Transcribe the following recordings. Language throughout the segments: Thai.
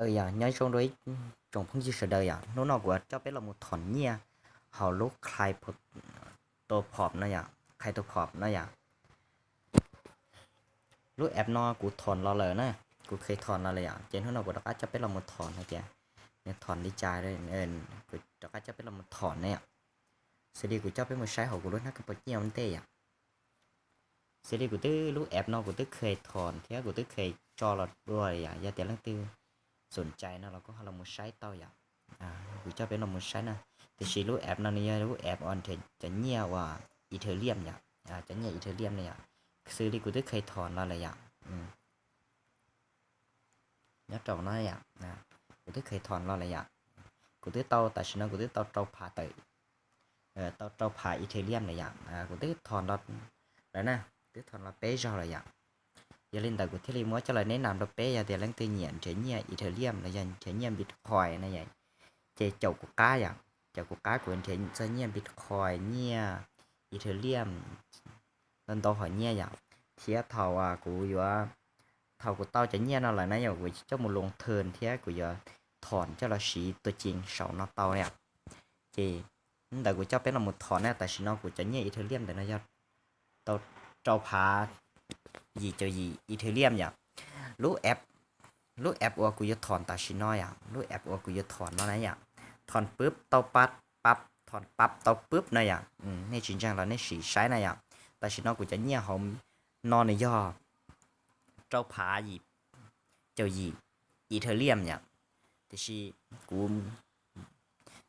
nhớ trong đấy trong phong chi sở đời nó của cho biết là một thằng nhia họ lúc khai phật tổ phọp nó khai tổ phọp nó lúc ép nó của thằng lo lời nè của khi thằng lo lời trên nó của đó cho biết là một thằng này kìa nên thằng đi trái đây nên của đó cho biết là một thằng này sẽ đi của cho biết một sai họ của lúc nó cái bật nhiều tê sẽ đi của tư lúc ép nó của tư khi thằng thế của tư khi cho là đuôi giờ tiền lăng tưสนใจนะเราก็เรามาใช้ต่ออย่างกูจะเป็นเรามาใช้นะแต่ชีรู้แอปนั่นเนี่ยรู้แอปออนเทจะเงียว่าอีเทเรียมอย่างจะเงียอีเทเรียมเนี่ยซื้อที่กูได้เคยถอนอะไรอย่างnhớ trâu nóiอย่างกูได้เคยถอนอะไรอย่างกูได้เตาแต่ฉันกูได้เตาเตาผ่าเตยเตาผ่าอีเทเรียมอะไรอย่างกูได้ถอนแล้วนะได้ถอนเราเป๊ะchoอะไรอย่างgiờ lên tàu của thế mới cho lời nấy làm được bé giờ thì lên tự nhiên chế nhẹ Ethereum là dành chế nhẹ Bitcoin này vậy chế chậu của cá vậy chậu của cá của anh chế nhẹ Bitcoin nhẹ Ethereum nên tao hỏi nhẹ vậy thì thầu của giờ thầu của tao chế nhẹ nó là nãy giờ của cho một luồng thường thế của giờ thọn cho là sĩ tôi chính sau nó tao nè thì tại của cho bé là một thọn này tại vì nó của chế nhẹ Ethereum để nó giờ tao trâu phá gì cho gì Ethereum vậy lúc ép củaกูจะถอนตาชิน้อยlúc ép củaกูจะถอนnó nàyถอนปุ๊บเตาปั๊บถอนปั๊บเตาปุ๊บnàyนี่จริงจังแล้วนี่สีใช้nàyตาชิน้อยกูจะเนี่ยหอมนอนในย่อเจ้าผาหยิบเจ้าหยิบEthereumเนี่ยแต่ชีกู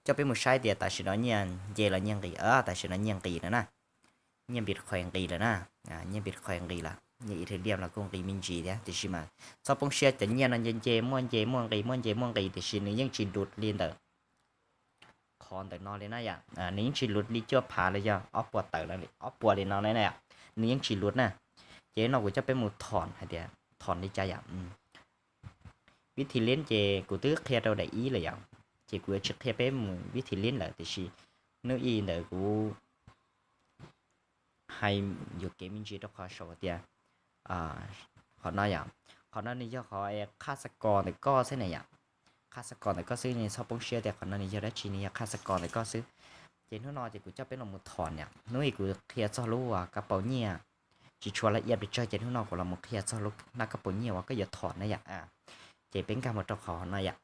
จะเป็นมือใช้เดียตาชิน้อยเนี่ยเจlà nhân kỳตาชิน้อยnhân kỳ nữa nè nhân Bitcoin kỳ rồi nè nhân Bitcoin kỳ là như Ethereum là công ty minh chỉ đấy thì mà sau phong share tự nhiên là nhân chế môn kỳ thì xin những chỉ đột liên được còn tại nó lên này những chỉ lụt đi cho pháเลยgiờ ốp bọt tới là ốp bọt lên nó này những chỉ lụt nè chế nó cũngจะเป็นmột thòn hay thế thòn đi chơiวิธีเล่นเจกูตื้อเคลียร์เราได้อีเลยเจกูจะเคลียร์เป็นวิธีเล่นแหละแต่ชีนึกอีเดี๋ยวกูให้อยู่เกมมิ่งจีต้องขอโชว์เดียhọ nói họ nói như họ khá sắc còn thì có thế này khá sắc còn thì có xứ này sau bóng xe thì họ nói như đó chỉ này khá sắc còn thì có xứ trên nó nói thì cũng cho biết là một thòn nói cũng kia cho lúc cái bảo nhia chỉ cho là yên bị chơi trên nó cũng là một kia cho lúc là cái bảo nhia cái giờ thòn này chỉเป็นการมาตอกขอนะ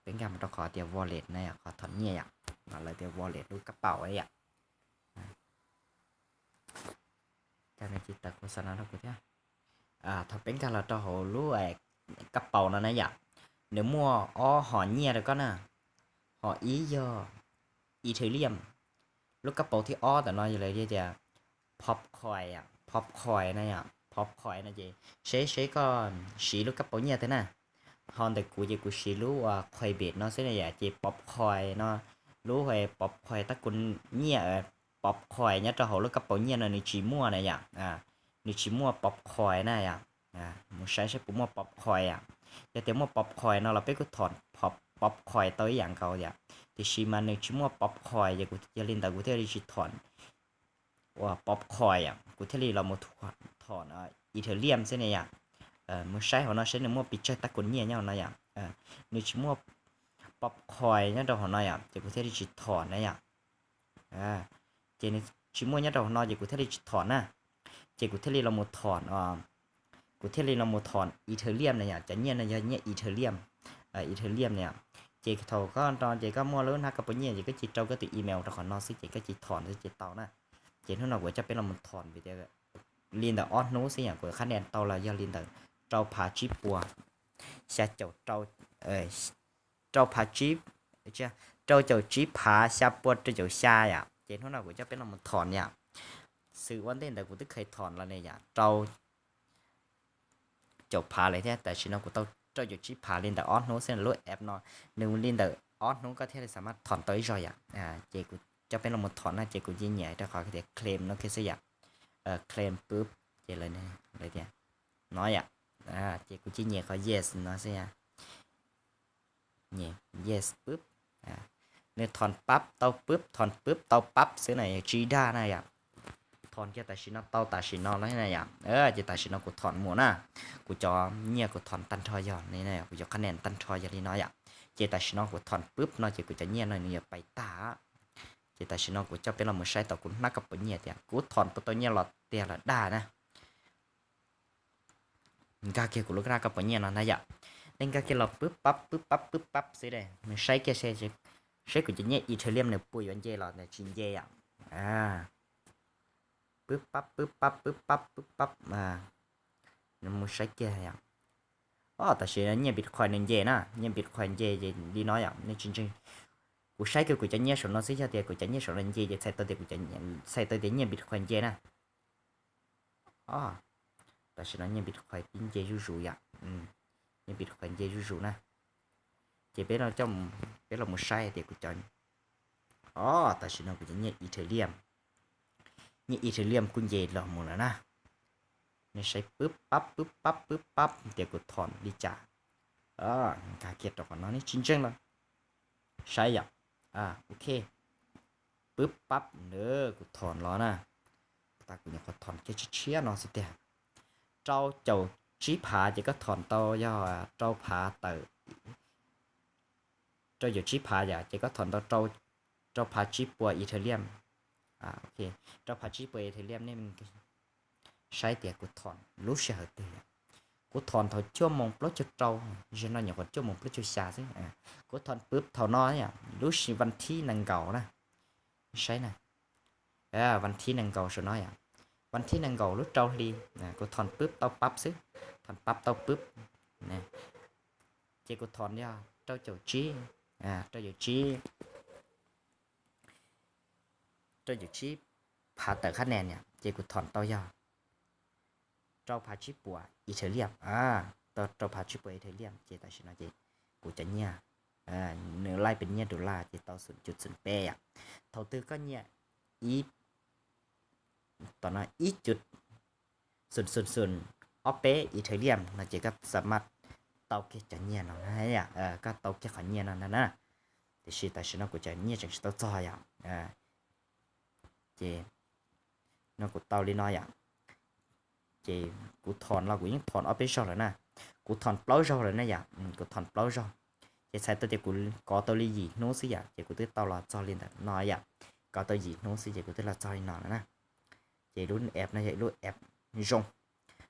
เป็นการมาตอกขอเดียว wallet นะขอถอนเนี่ยอะไรเดียว wallet ดูกระเป๋าไอ้การในจิตตโฆษณาเราก็ได้ถ้าเป็นการเราจะหรู้กระเป๋านั่นนะnếu mua họ nhẹ rồi con họ ý do Ethereum lúcกระเป๋าที่แต่น้อยอยู่เลยที่จะ popcoin นะpopcoin นะใช้ก่อนสีลูกกระเป๋าเนี่ยแต่น่ะฮอนแต่กูสีรู้ว่า Coinbase เนาะเส้นใหญ่ popcoin เนาะรู้ไว้ popcoin ตะกุนเนี่ยpopcoin เนี่ยจะหลูกกระเป๋าเนี่ยนะนี่จีมั่วนะนี่chỉ mua popcoin này một sai cũng mua popcoin để tìm mua popcoin nó là biết cái thọn popcoin tới dạng cầu thì khi mà nếu chỉ mua popcoin thì cũngจะliên tục cũng thể đi thọn và popcoin cũng thể là một thọn Ethereum thế này một sai họ nó sẽ mua bị chơi tắc quần nhẹ nhau này nếu chỉ mua popcoin nhá đầu họ nói thì cũng thể đi thọn này thì chỉ mua nhá đầu họ nói thì cũng thể đi thọn chỉกูเทลีเราหมดถอนกูเทลีเราหมดถอนอีเทเรียมเนี่ยจะเนี่ยนะเนี่ยอีเทเรียมเนี่ยเจเขาก็ตอนเจก็มั่วแล้วนะกับปุ่นเนี่ยเจก็จิตเราก็ติดอีเมลแต่ขอนอซิเจก็จิตถอนซิเจเตานะเจเท่านั้นกูจะเป็นเราหมดถอนไปเจอลินแต่ออดโน้สิอย่างกูคะแนนเตาเราอย่าลินแต่เราพาจิปัวชาเจ้าเราพาจิเจ้าเจ้าจิพาชาปัวเจ้าชาเจเท่านั้นกูจะเป็นเราหมดถอนเนี่ยสื่อวันเด่นแต่กูตึกเคยถอนแล้วเนี่ยเราจบพาเลยแท้แต่ชินกูต้องเจ้าอยู่ที่พาเล่นแต่ออสโน้เส้นรถแอปเนาะหนึ่งเล่นแต่ออสโน้ก็ที่สามารถถอนตัวได้เจกูจะเป็นลมถอนนะเจกูยิ่งใหญ่แต่ขอแค่เคลมเนาะแค่สิเคลมปุ๊บเจเลยเนี่ยอะไรเนี่ยน้อยเจกูยิ่งใหญ่เขา yes เนาะสิเนี่ย yes ปุ๊บเนี่ยถอนปั๊บเตาปุ๊บถอนปุ๊บเตาปั๊บซื้อไหนจีด้านะ ถอนแค่แต่ชินเต้าแต่ชินแล้วนี่อย่างจะแต่ชินกูถอนหมูน่ะกูจะเนี่ยกูถอนตันทอยอนนี่เนี่ยกูจะคะแนนตันทอยอย่างนี้น้อยอ่ะเจแต่ชินกูถอนปุ๊บเนาะเจกูจะเนี่ยน้อยเนี่ยไปตาเจแต่ชินกูจะเป็นเรามือใช้ต่อกูนักกับปเนี่ยเดียกูถอนปุ๊บตัวเนี่ยหลอดเตียละด่านะกาเกี่ยวกูลูกนักกับปเนี่ยเนาะนะอย่าเล่นกาเกี่ยวเราปุ๊บปั๊บสิเด้มันใช้แค่ใช้กูจะเนี่ยอิตาเลียนเนี่ยปุยวันเจหลอดเนี่ยชินเจอ่ะปึ๊บปั๊บnó mua sách kia à tại sao nhà Bitcoin nên dễ na nhà Bitcoin dễ đi nói à nên chính của sách cái của chân nhà số nó sẽ cho tiền của chân nhà số là dễ sai tới tiền của chân sai tới tiền nhà Bitcoin dễ na tại sao nhà Bitcoin tin dễ rủ à nhà Bitcoin dễ rủ na chỉ biết là trong biết là một sai tiền của chân tại sao nó của chân nhà Ethereum cũng dễ là một là naนี่ใช้ปึ๊บปั๊บเดี๋ยวกูถอนดีจ่าการเก็บต่อก่อนเนาะนี่จริงๆเลยใช้อย่างโอเคปึ๊บปั๊บกูถอนแล้วนะตากูเนี่ยก็ถอนแค่เชี่ยเนาะสิเดียเจ้าชี้ผาจะก็ถอนเต้าย่อเจ้าผาเตอเจ้าอยู่ชี้ผาอย่าจะก็ถอนเต้าเจ้าผาชี้ปัวอีเทเรียมโอเคเจ้าผาชี้ปัวอีเทเรียมนี่มันใช้แต่กูถอนรู้เสียเหตุกูถอนเท่าชั่วโมงปลุกจะเจ้าฉันนั่นอย่างว่าชั่วโมงปลุกจะชาสิกูถอนปุ๊บเท่าน้อยเนี่ยรู้สิวันที่นังเก่านะใช่นะวันที่นังเก่าฉันน้อยวันที่นังเก่ารู้เจ้าลีกูถอนปุ๊บเต้าปั๊บสิถอนปั๊บเต้าปุ๊บนะเจ้ากูถอนเนี่ยเจ้าจี้เจ้าจี้ผ่าแต่คะแนนเนี่ยเจ้ากูถอนเต้ายาเจ้าพาชิปัวอิตาเลียมเจ้าพาชิปัวอิตาเลียมเจตาชินะเจกูจะเนี่ยเนื้อไล่เป็นเนี่ยดอลลาร์เจต่อ0.0เป้เท่าตื้อก็เนี่ยตอนนั้นจุด0.0ออเป้อิตาเลียมนะเจก็สามารถเตาเกจะเนี่ยเนาะเนี่ยก็เตาเกขันเนี่ยนั่นนะแต่ชิตาชินะกูจะเนี่ยจังชิตาจอยเจน้องกูเตาลีน้อยchị cụ thòn là cụ những thòn ở bên sau rồi nè cụ thòn plau rau rồi nè dạ cụ thòn plau rau chị sai tôi thì cụ có tôi lý gì nó xí dạ chị cụ tới tao là cho lên thật nói dạ có tôi gì nó xí chị cụ tới là cho lên nó nè chị luôn ép này vậy luôn ép rong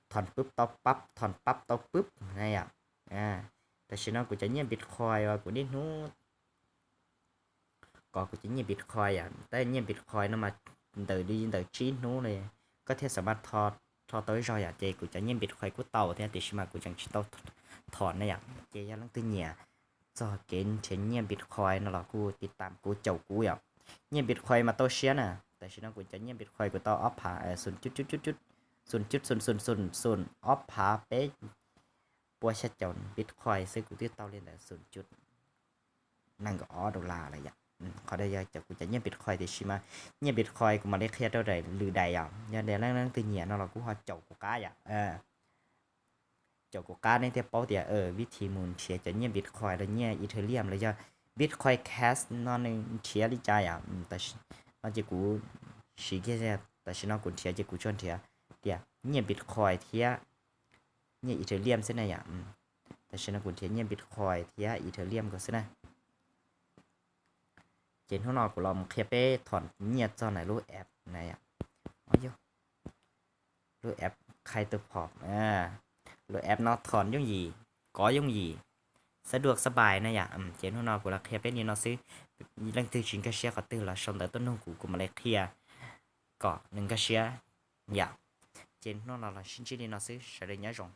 thònปุ๊บtaoปุ๊บnày dạแต่ฉันเอากูจะเนี่ยบิตคอยว่ากูนี่นู้ก็กูจะเนี่ยบิตคอยแต่เนี่ยบิตคอยnó mà từ chínนู้này có thểสามารถทอtới rồi chị cũng chẳng nhiên biệt khoai của tàu thì mà cũng chẳng chỉ tàu thọn này chị ra lăng tư nhà do kiến trên nhiên biệt khoai nó là côติดตามcô chầu cô nhiên biệt khoai mà tôi xé nè tại sao nó cũng chẳng nhiên biệt khoai của tao ốp hạ sùn sùn ốp hạ bé bùa sẽ chọn biệt khoai sẽ cũng tiếp tao lên là sùn chút năng có đô la là vậyเขาได้จะกูจะเนี่ยบิตคอยแต่ชิมาเนี่ยบิตคอยกูมาได้เคลียร์เท่าไหร่หรือใดเนี่ยเดี๋ยวนั่งตีเนี่ยเรากูหาเจ้ากูก้าเจ้ากูก้าในเทียบเป้าเดียวิธีมูลเชียจะเนี่ยบิตคอยแล้วเนี่ยอีเทเรียมแล้วจะบิตคอยแคสนอนในเชียริจายแต่เราจะกูชี้แค่แต่ฉันเอากูเทียจะกูชวนเทียเดียเนี่ยบิตคอยเทียเนี่ยอีเทเรียมเส้นไหนแต่ฉันเอากูเทียเนี่ยบิตคอยเทียอีเทเรียมก็เส้นไหนเจนข้างนอกกูลองเคลียร์ไปถอนเงียบจอไหนรูปแอปไหนรูปแอปใครตัวผอมรูปแอปนอถอนยุ่งหยีcóยุ่งหยีสะดวกสบายนะเจนข้างนอกกูละเคลียร์ไปนี่เนาะซื้อเรื่องตื่นชิงก็เชียร์ก็ตื่นละชมแต่ต้นนงกูมาเลยเคลียร์ก็หนึ่งก็เชียร์เจนข้างนอกละชิ้นนี่เนาะซื้อใช้ได้เยอะจัง